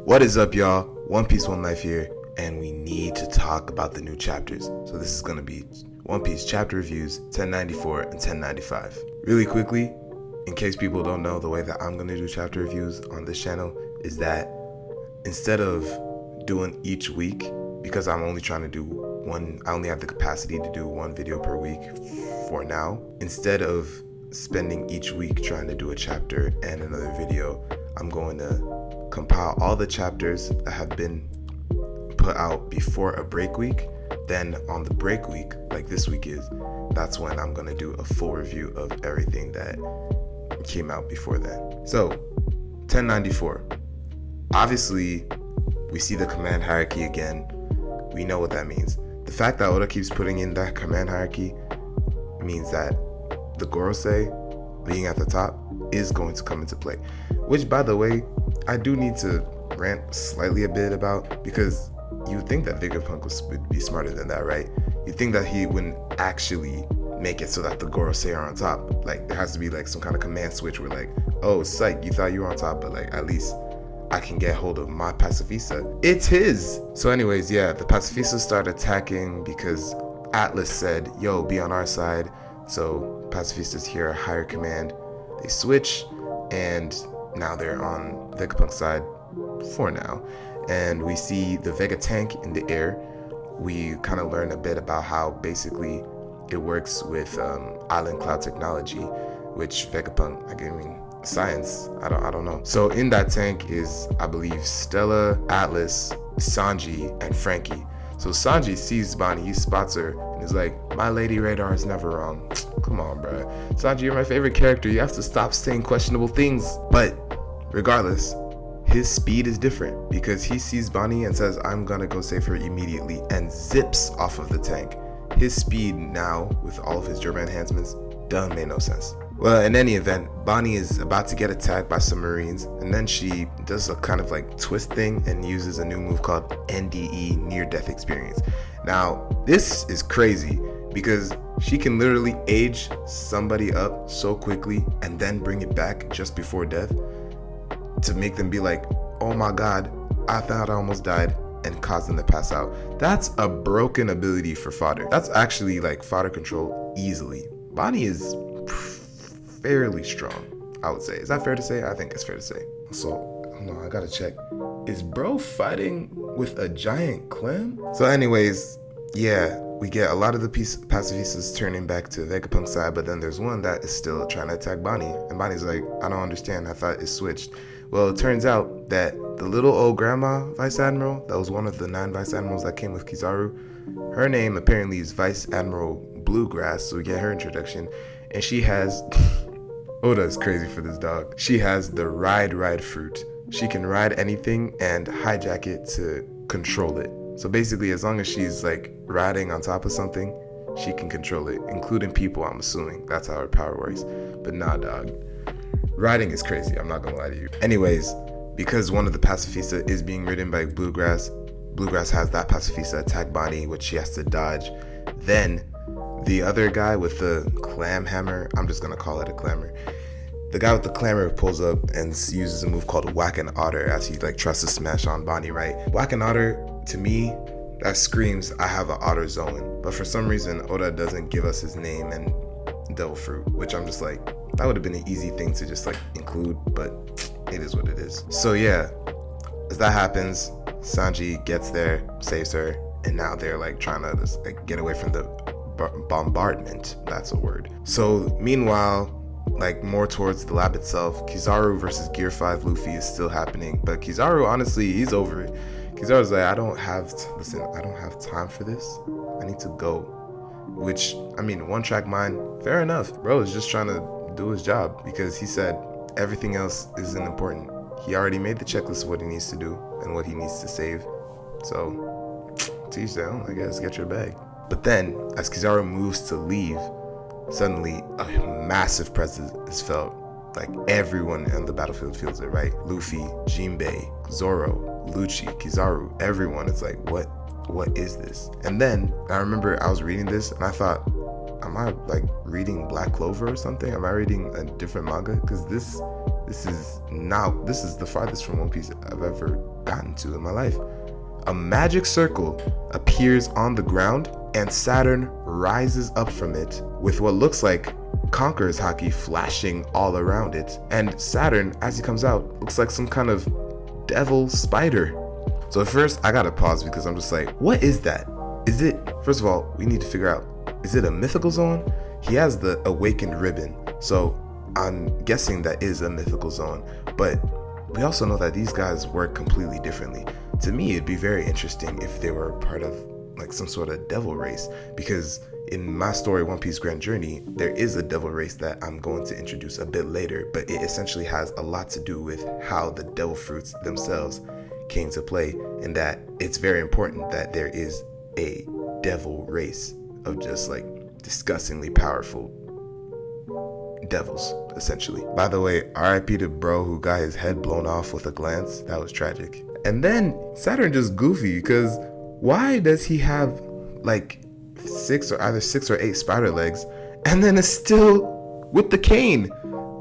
What is up, y'all? One Piece, One Life here, and we need to talk about the new chapters. So this is going to be One Piece chapter reviews 1094 and 1095. Really quickly, in case people don't know, the way that I'm going to do chapter reviews on this channel is that instead of doing each week, because I'm only trying to do one, I only have the capacity to do one video per week for now. Instead of spending each week trying to do a chapter and another video, I'm going to compile all the chapters that have been put out before a break week. Then on the break week, like this week is, that's when I'm going to do a full review of everything that came out before then. So 1094, obviously we see the command hierarchy again. We know what that means. The fact that Oda keeps putting in that command hierarchy means that the Gorosei being at the top is going to come into play, which, by the way, I do need to rant slightly a bit about, because you think that Vegapunk would be smarter than that, right? You think that he wouldn't actually make it so that the Gorosei are on top. Like, there has to be like some kind of command switch where like, oh psych, you thought you were on top, but like at least I can get hold of my pacifista. It's his. So anyways, yeah, the pacifistas start attacking because Atlas said, yo, be on our side. So pacifistas hear a higher command. They switch, and now they're on Vegapunk's side for now. And we see the Vega tank in the air. We kind of learn a bit about how basically it works with island cloud technology, which Vegapunk, I mean, science, I don't know. So in that tank is, I believe, Stella, Atlas, Sanji, and Frankie. So Sanji sees Bonnie, he spots her, and is like, my lady radar is never wrong. Come on, bro. Sanji, you're my favorite character. You have to stop saying questionable things. But regardless, his speed is different because he sees Bonnie and says, I'm gonna go save her immediately, and zips off of the tank. His speed now, with all of his German enhancements, done made no sense. Well, in any event, Bonnie is about to get attacked by some Marines, and then she does a kind of like twist thing and uses a new move called NDE, Near Death Experience. Now, this is crazy because she can literally age somebody up so quickly and then bring it back just before death to make them be like, oh my god, I thought I almost died, and cause them to pass out. That's a broken ability for fodder. That's actually like fodder control easily. Bonnie is fairly strong, I would say. Is that fair to say? I think it's fair to say. So, I don't know, I gotta check. Is bro fighting with a giant clam? So anyways, yeah, we get a lot of the pacifistas turning back to Vegapunk's side, but then there's one that is still trying to attack Bonnie. And Bonnie's like, I don't understand, I thought it switched. Well, it turns out that the little old grandma Vice Admiral, that was one of the 9 Vice Admirals that came with Kizaru, her name apparently is Vice Admiral Bluegrass, so we get her introduction. And she has, Oda is crazy for this dog. She has the ride fruit. She can ride anything and hijack it to control it. So basically, as long as she's like riding on top of something, she can control it, including people, I'm assuming. That's how her power works. But nah, dog. Riding is crazy, I'm not gonna lie to you. Anyways, because one of the pacifista is being ridden by Bluegrass, Bluegrass has that pacifista attack Bonnie, which she has to dodge. Then the other guy with the clam hammer, I'm just gonna call it a clammer. The guy with the clammer pulls up and uses a move called Whack an Otter as he like tries to smash on Bonnie, right? Whack an Otter, to me, that screams I have an otter zone. But for some reason, Oda doesn't give us his name and Devil Fruit, which I'm just like, that would have been an easy thing to just like include, but it is what it is. So yeah, as that happens, Sanji gets there, saves her, and now they're like trying to just, like, get away from the bombardment. That's a word. So meanwhile, like more towards the lab itself, Kizaru versus Gear 5 Luffy is still happening, but Kizaru, honestly, he's over it. Kizaru's like, I don't have time for this. I need to go. Which, I mean, one track mind, fair enough. Bro is just trying to do his job because he said everything else isn't important. He already made the checklist of what he needs to do and what he needs to save. So, to each their own, I guess, get your bag. But then, as Kizaru moves to leave, suddenly a massive presence is felt. Like everyone on the battlefield feels it, right? Luffy, Jinbei, Zoro, Lucci, Kizaru, everyone. It's like, what is this? And then I remember I was reading this and I thought, am I like reading Black Clover or something? Am I reading a different manga? Because this This is the farthest from One Piece I've ever gotten to in my life. A magic circle appears on the ground and Saturn rises up from it with what looks like Conqueror's Haki flashing all around it. And Saturn, as he comes out, looks like some kind of devil spider. So at first, I gotta pause because I'm just like, what is that? Is it, first of all, we need to figure out, is it a mythical zone? He has the awakened ribbon, so I'm guessing that is a mythical zone. But we also know that these guys work completely differently. To me, it'd be very interesting if they were part of like some sort of devil race, because in my story, One Piece Grand Journey, there is a devil race that I'm going to introduce a bit later, but it essentially has a lot to do with how the devil fruits themselves came to play, and that it's very important that there is a devil race of just like disgustingly powerful devils, essentially. By the way, RIP to bro who got his head blown off with a glance. That was tragic. And then Saturn just goofy, because why does he have like either six or eight spider legs and then is still with the cane?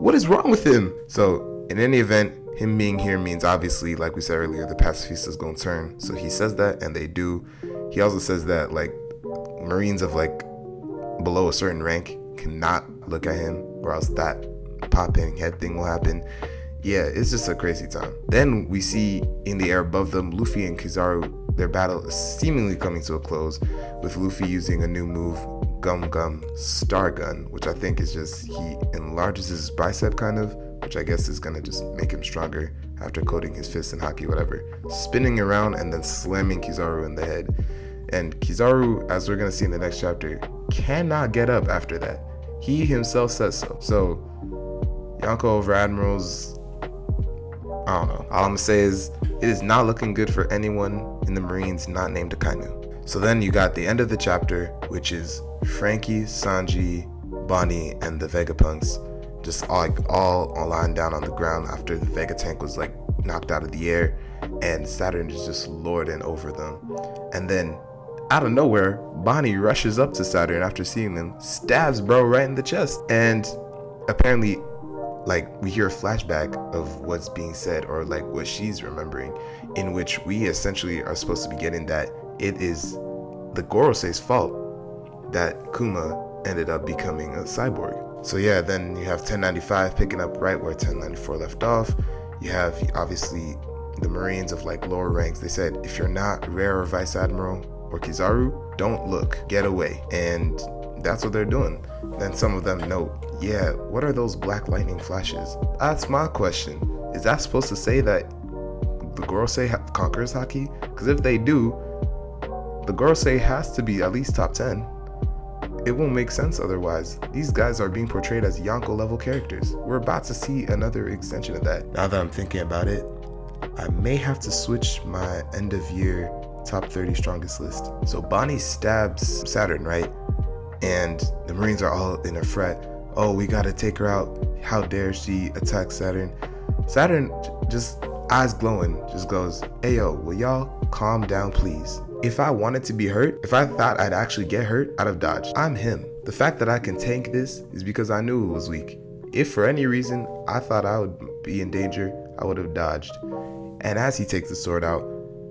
What is wrong with him? So in any event, him being here means obviously, like we said earlier, the pacifista's gonna turn. So he says that, and they do. He also says that like Marines of like below a certain rank cannot look at him, or else that popping head thing will happen. Yeah, it's just a crazy time. Then we see in the air above them, Luffy and Kizaru, their battle is seemingly coming to a close, with Luffy using a new move, Gum Gum Star Gun, which I think is just, he enlarges his bicep kind of, which I guess is gonna just make him stronger after coating his fist in Haki, whatever. Spinning around and then slamming Kizaru in the head. And Kizaru, as we're gonna see in the next chapter, cannot get up after that. He himself says so. So, Yonko over Admirals, I don't know. All I'm gonna say is, it is not looking good for anyone in the Marines not named Akainu. So then you got the end of the chapter, which is Frankie, Sanji, Bonnie, and the Vegapunks just all lying down on the ground after the Vega tank was like knocked out of the air, and Saturn is just lording over them. And then out of nowhere, Bonnie rushes up to Saturn after seeing them, stabs bro right in the chest, and apparently like we hear a flashback of what's being said, or like what she's remembering, in which we essentially are supposed to be getting that it is the Gorosei's fault that Kuma ended up becoming a cyborg. So yeah, then you have 1095 picking up right where 1094 left off. You have obviously the Marines of like lower ranks. They said, if you're not Rare or Vice Admiral or Kizaru, don't look, get away. And that's what they're doing. Then some of them note, yeah, what are those black lightning flashes? That's my question. Is that supposed to say that the Gorosei conquers Haki? Because if they do, the Gorosei has to be at least top 10. It won't make sense otherwise. These guys are being portrayed as Yonko level characters. We're about to see another extension of that. Now that I'm thinking about it, I may have to switch my end of year top 30 strongest list. So Bonnie stabs Saturn, right? And the Marines are all in a fret. Oh, we gotta take her out. How dare she attack Saturn? Saturn, just eyes glowing, just goes, hey yo, will y'all calm down please? If I wanted to be hurt, if I thought I'd actually get hurt, I'd have dodged. I'm him. The fact that I can tank this is because I knew it was weak. If for any reason I thought I would be in danger, I would have dodged. And as he takes the sword out,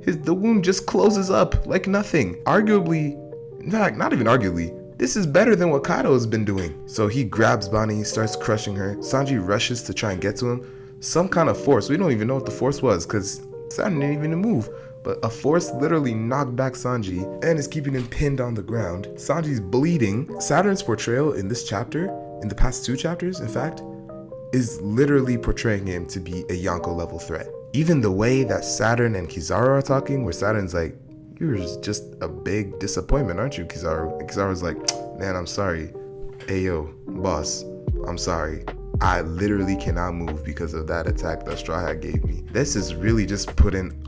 the wound just closes up like nothing. Arguably, in fact, not even arguably, this is better than what Kaido has been doing. So he grabs Bonnie, starts crushing her. Sanji rushes to try and get to him. Some kind of force, we don't even know what the force was because Saturn didn't even move. But a force literally knocked back Sanji and is keeping him pinned on the ground. Sanji's bleeding. Saturn's portrayal in this chapter, in the past 2 chapters, in fact, is literally portraying him to be a Yonko level threat. Even the way that Saturn and Kizaru are talking, where Saturn's like, you're just a big disappointment, aren't you, Kizaru? And Kizaru's like, man, I'm sorry. Hey, yo, boss, I'm sorry. I literally cannot move because of that attack that Straw Hat gave me. This is really just putting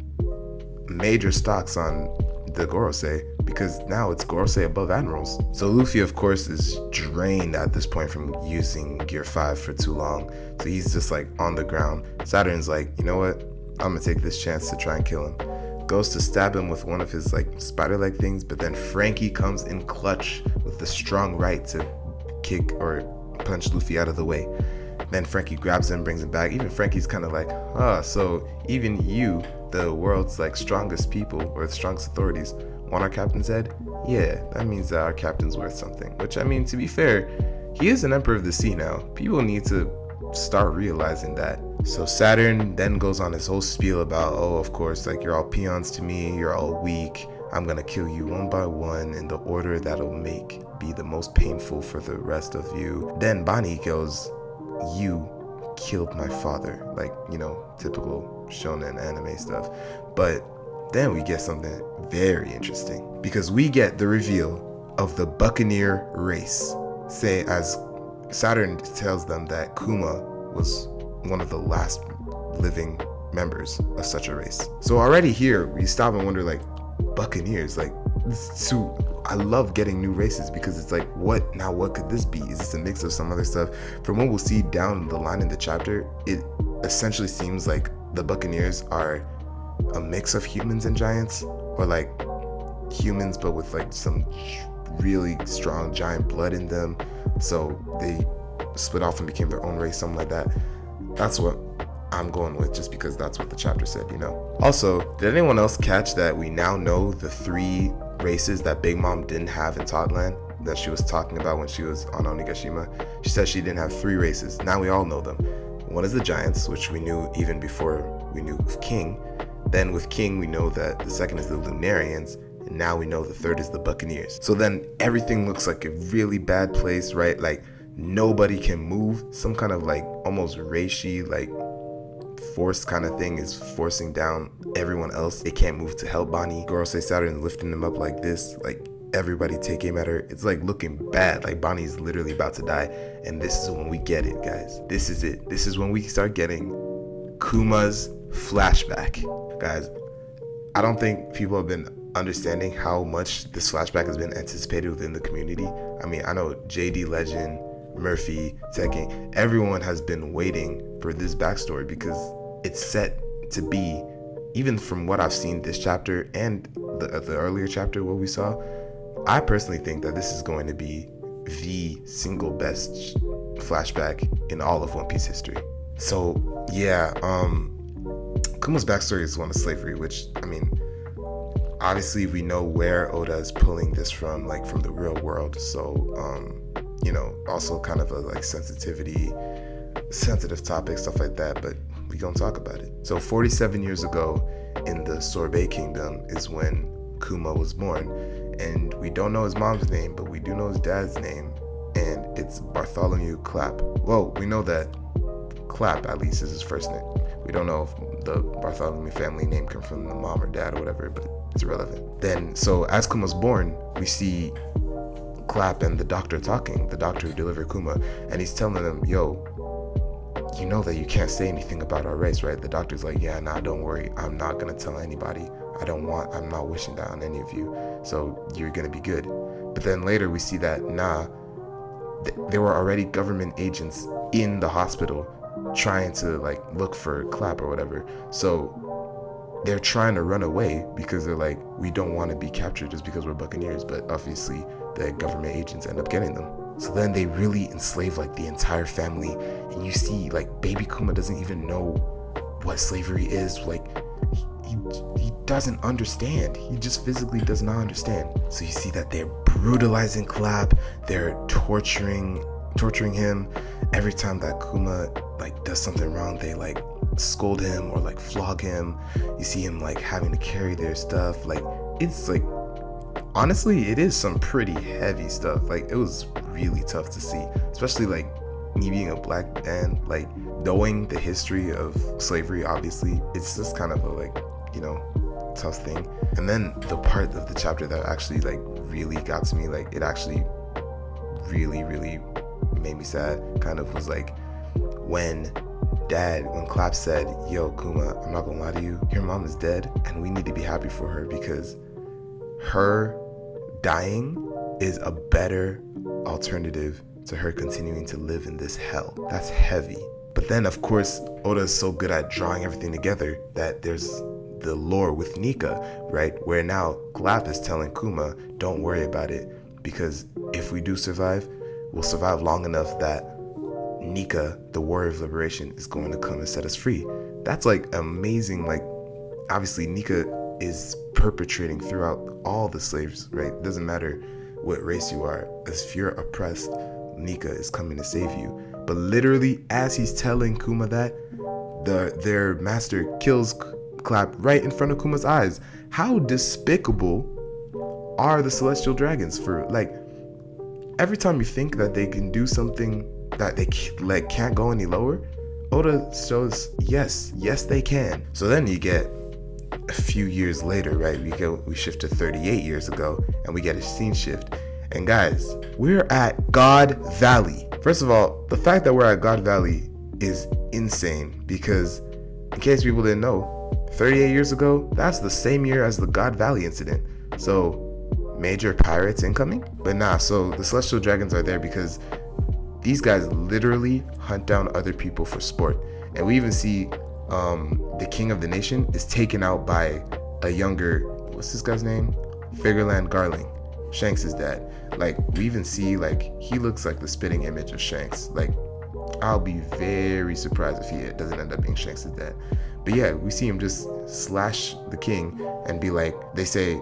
major stocks on the Gorosei, because now it's Gorosei above Admirals. So Luffy, of course, is drained at this point from using Gear 5 for too long. So he's just like on the ground. Saturn's like, you know what? I'm gonna take this chance to try and kill him. Goes to stab him with one of his like spider leg things, but then Frankie comes in clutch with the strong right to kick or punch Luffy out of the way. Then Frankie grabs him, brings him back. Even Frankie's kind of like, so even you, the world's like strongest people or the strongest authorities, want our captain's head? Yeah, that means that our captain's worth something. Which, I mean, to be fair, he is an emperor of the sea now. People need to start realizing that. So Saturn then goes on his whole spiel about, of course, like, you're all peons to me, you're all weak, I'm gonna kill you one by one in the order that'll be the most painful for the rest of you. Then Bonnie goes, you killed my father, like, typical shonen anime stuff. But then we get something very interesting, because we get the reveal of the Buccaneer race. Say, as Saturn tells them that Kuma was one of the last living members of such a race. So already here, we stop and wonder, like, Buccaneers, like, I love getting new races, because it's like, what could this be? Is this a mix of some other stuff? From what we'll see down the line in the chapter, it essentially seems like the Buccaneers are a mix of humans and giants, or like humans but with like some really strong giant blood in them, so they split off and became their own race, something like that. That's what I'm going with, just because that's what the chapter said, Also, did anyone else catch that we now know the 3 races that Big Mom didn't have in Toddland that she was talking about when she was on Onigashima? She said she didn't have 3 races. Now we all know them. One is the Giants, which we knew even before we knew of King. Then with King, we know that the second is the Lunarians, and now we know the third is the Buccaneers. So then everything looks like a really bad place, right? Like, nobody can move. Some kind of like almost reishi, like force kind of thing is forcing down everyone else. They can't move to help Bonnie. Gorosei Saturn lifting them up like this, like everybody take aim at her. It's like looking bad, like Bonnie's literally about to die. And this is when we get it, guys. This is it. This is when we start getting Kuma's flashback. Guys, I don't think people have been understanding how much this flashback has been anticipated within the community. I mean, I know JD Legend, Murphy, Tekken, everyone has been waiting for this backstory, because it's set to be, even from what I've seen this chapter and the earlier chapter, what we saw, I personally think that this is going to be the single best flashback in all of One Piece history. So yeah, Kuma's backstory is one of slavery, which, I mean, obviously we know where Oda is pulling this from, like from the real world. So also kind of a like sensitive topic, stuff like that, but we gonna talk about it. So 47 years ago in the Sorbet Kingdom is when Kuma was born, and we don't know his mom's name, but we do know his dad's name, and it's Bartholomew Clapp. Well, we know that Clapp at least is his first name. We don't know if the Bartholomew family name comes from the mom or dad or whatever, but it's irrelevant. Then, so as Kuma's born, we see Clapp and the doctor talking, the doctor who delivered Kuma, and he's telling them, yo, you know that you can't say anything about our race, right? The doctor's like, yeah, nah, don't worry, I'm not gonna tell anybody. I'm not wishing that on any of you, so you're gonna be good. But then later we see that, there were already government agents in the hospital trying to like look for Clapp or whatever. So they're trying to run away because they're like, we don't want to be captured just because we're Buccaneers, but obviously the government agents end up getting them. So then they really enslave like the entire family, and you see like baby Kuma doesn't even know what slavery is. Like he doesn't understand. He just physically does not understand. So you see that they're brutalizing Clapp, they're torturing him. Every time that Kuma like does something wrong, they like scold him or like flog him. You see him like having to carry their stuff. Like, it's like, honestly, it is some pretty heavy stuff. Like, it was really tough to see, especially like me being a black man, like knowing the history of slavery. Obviously, it's just kind of a like, tough thing. And then the part of the chapter that actually like really got to me, like it actually really made me sad, kind of, was like when Clapp said, yo Kuma, I'm not gonna lie to you, your mom is dead and we need to be happy for her, because her dying is a better alternative to her continuing to live in this hell. That's heavy. But then of course Oda is so good at drawing everything together that there's the lore with Nika, right, where now Clapp is telling Kuma, don't worry about it, because if we do survive, we'll survive long enough that Nika, the warrior of liberation, is going to come and set us free. That's like amazing. Like, obviously Nika is perpetrating throughout all the slaves, right? It doesn't matter what race you are. If you're oppressed, Nika is coming to save you. But literally, as he's telling Kuma that, their master kills Clap right in front of Kuma's eyes. How despicable are the celestial dragons? For like, every time you think that they can do something that they like can't go any lower, Oda shows yes they can. So then you get a few years later, right? We shift to 38 years ago, and we get a scene shift. And guys, we're at God Valley. First of all, the fact that we're at God Valley is insane, because in case people didn't know, 38 years ago, that's the same year as the God Valley incident. So major pirates incoming? But nah, so the celestial dragons are there because these guys literally hunt down other people for sport. And we even see the king of the nation is taken out by a younger, what's this guy's name? Figureland Garling, Shanks' dad. Like, we even see, like, he looks like the spitting image of Shanks. Like, I'll be very surprised if he doesn't end up being Shanks' dad. But yeah, we see him just slash the king and be like, they say,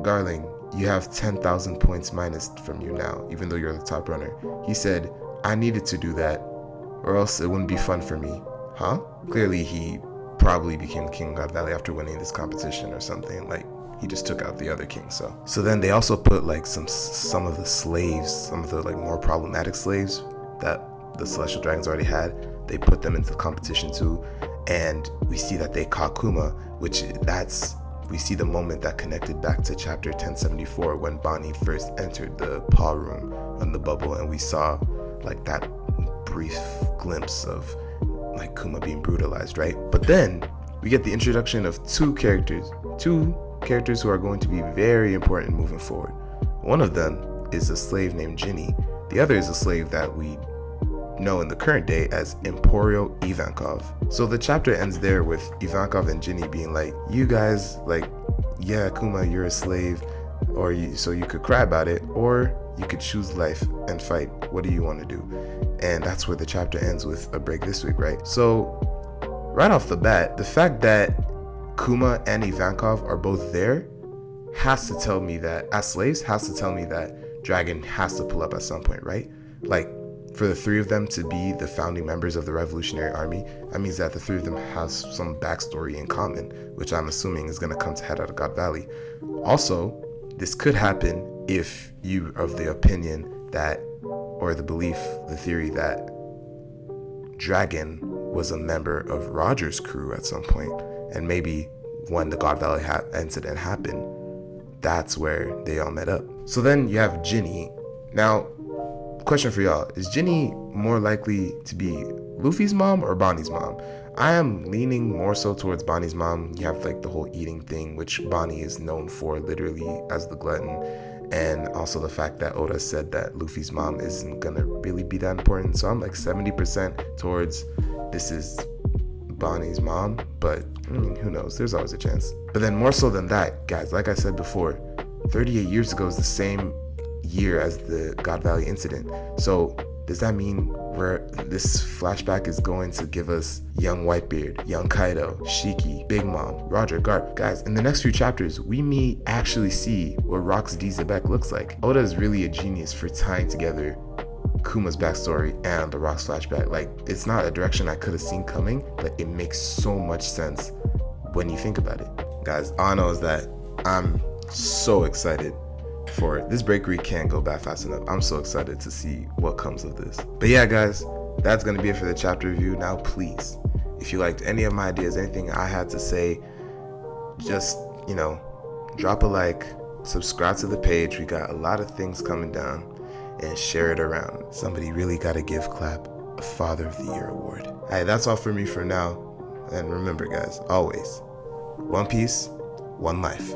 Garling, you have 10,000 points minus from you now, even though you're the top runner. He said, I needed to do that, or else it wouldn't be fun for me. Huh? Clearly he probably became king of God Valley after winning this competition or something. Like, he just took out the other king. So then they also put like some of the slaves, some of the like more problematic slaves that the celestial dragons already had, they put them into the competition too. And we see that they caught Kuma, we see the moment that connected back to chapter 1074 when Bonnie first entered the paw room on the bubble, and we saw like that brief glimpse of like Kuma being brutalized, right? But then we get the introduction of two characters who are going to be very important moving forward. One of them is a slave named Ginny. The other is a slave that we know in the current day as Emporio Ivankov. So the chapter ends there with Ivankov and Ginny being like, you guys, like, yeah, Kuma, you're a slave, so you could cry about it, or you could choose life and fight. What do you want to do? And that's where the chapter ends with a break this week, right? So right off the bat, the fact that Kuma and Ivankov are both there has to tell me that, as slaves, has to tell me that Dragon has to pull up at some point, right? Like, for the three of them to be the founding members of the Revolutionary Army, that means that the three of them have some backstory in common, which I'm assuming is going to come to head out of God Valley. Also, this could happen if you are of the opinion that, or the belief, the theory that Dragon was a member of Roger's crew at some point, and maybe when the God Valley incident happened, that's where they all met up. So then you have Ginny. Now, question for y'all, is Ginny more likely to be Luffy's mom or Bonnie's mom? I am leaning more so towards Bonnie's mom. You have like the whole eating thing, which Bonnie is known for literally as the glutton, and also the fact that Oda said that Luffy's mom isn't gonna really be that important. So I'm like 70% towards this is Bonnie's mom, but I mean, who knows? There's always a chance. But then more so than that, guys, like I said before, 38 years ago is the same year as the God Valley incident. So does that mean this flashback is going to give us young Whitebeard, young Kaido, Shiki, Big Mom, Roger, Garp? Guys, in the next few chapters, we may actually see what Rock's D. Zebek looks like. Oda is really a genius for tying together Kuma's backstory and the Rock's flashback. Like, it's not a direction I could have seen coming, but it makes so much sense when you think about it. Guys, all I know is that I'm so excited for it. This break week can't go by fast enough. I'm so excited to see what comes of this. But yeah, guys, that's going to be it for the chapter review. Now, please, if you liked any of my ideas, anything I had to say, just, drop a like, subscribe to the page. We got a lot of things coming down, and share it around. Somebody really got to give Clap a Father of the Year award. All right, that's all for me for now. And remember, guys, always, one piece, one life.